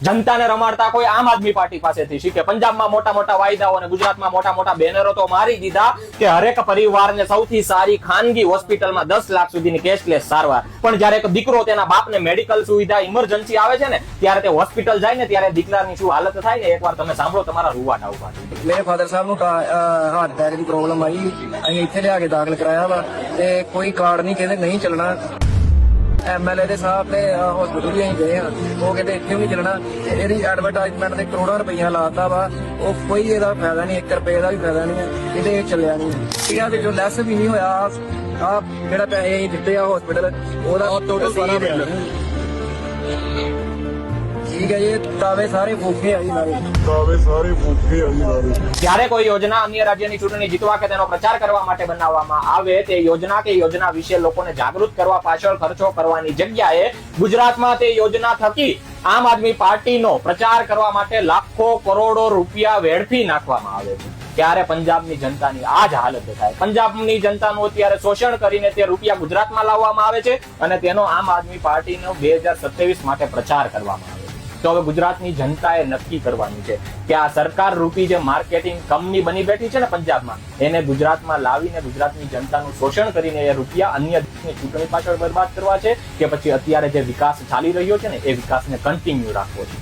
જનતાને રમાડતા કોઈ આમ આદમી પાર્ટી પાસેથી શીખે। પંજાબમાં મોટા મોટા વાયદાઓ અને ગુજરાતમાં મોટા મોટા બેનરો તો મારી દીધા કે હરેક પરિવારને સૌથી સારી ખાનગી હોસ્પિટલમાં 10 લાખ સુધીની કેશલેસ સારવાર, પણ જ્યારે એક દીકરો તેના બાપને મેડિકલ સુવિધા ઇમરજન્સી આવે છે ને ત્યારે તે હોસ્પિટલ જાય ને ત્યારે દીકરાની શું હાલત થાય ને એકવાર તમે સાંભળો, તમારા રૂવાટા ઉભા થાય। मेरे फादर साहब ਨੂੰ ਹਾਰਟ ਅਟੈਕ ਦੀ ਪ੍ਰੋਬਲਮ ਆਈ, ਅਸੀਂ ਇੱਥੇ ਲਿਆ ਕੇ ਦਾਖਲ ਕਰਾਇਆ ਵਾ ਤੇ ਕੋਈ ਕਾਰਡ ਨਹੀਂ, ਕਹਿੰਦੇ ਨਹੀਂ ਚੱਲਣਾ। ਐਮਐਲਏ ਦੇ ਸਾਹਿਬ ਤੇ ਹਸਪੀਟਲ ਵੀ ਅਸੀਂ ਗਏ ਆ, ਉਹ ਕਹਿੰਦੇ ਇੱਥੇ ਵੀ ਨਹੀਂ ਚੱਲਣਾ। ਤੇ ਇਹਦੀ ਐਡਵਰਟਾਈਜ਼ਮੈਂਟ ਦੇ ਕਰੋੜਾਂ ਰੁਪਈਆ ਲਾਤਾ ਵਾ, ਉਹ ਕੋਈ ਇਹਦਾ ਫਾਇਦਾ ਨਹੀਂ, 1 ਰੁਪਏ ਦਾ ਵੀ ਫਾਇਦਾ ਨਹੀਂ ਹੈ, ਇਹਦੇ ਇਹ ਚੱਲਿਆ ਨਹੀਂ। ਇਹਨਾਂ ਦੇ ਜੋ ਲੈਸ ਵੀ ਨਹੀਂ ਹੋਇਆ, ਆ ਜਿਹੜਾ ਪੈਸੇ ਅਸੀਂ ਦਿੱਤੇ ਆ ਹਸਪੀਟਲ ਉਹਦਾ ਟੋਟਲ ਸਾਰਾ ਬਿੱਲ ठीक है। ये दावे सारे फूके है जी, दावे सारे फूके है जी। જ્યારે કોઈ યોજના અન્ય રાજ્યની ચૂંટણી જીતવા કે તેનો પ્રચાર કરવા માટે બનાવવામાં આવે તે યોજના કે યોજના વિશે લોકોને જાગૃત કરવા પાછળ ખર્ચો કરવાની જગ્યાએ ગુજરાતમાં તે યોજના થકી આમ આદમી પાર્ટીનો પ્રચાર કરવા માટે લાખો કરોડો રૂપિયા વેડફી નાખવામાં આવે છે। ત્યારે પંજાબની જનતાની આ જ હાલત થાય। પંજાબની જનતાનું અત્યારે શોષણ કરીને તે રૂપિયા ગુજરાતમાં લાવવામાં આવે છે અને તેનો આમ આદમી પાર્ટીનો 2027 માટે પ્રચાર કરવામાં આવે છે। તો હવે ગુજરાતની જનતાએ નક્કી કરવાનું છે કે આ સરકાર રૂપી જે માર્કેટિંગ કંપની બની બેઠી છે ને પંજાબમાં, એને ગુજરાતમાં લાવીને ગુજરાતની જનતાનું શોષણ કરીને એ રૂપિયા અન્ય દેશની ચૂંટણી પાછળ બરબાદ કરવા છે કે પછી અત્યારે જે વિકાસ ચાલી રહ્યો છે ને એ વિકાસને કન્ટિન્યુ રાખવો છે।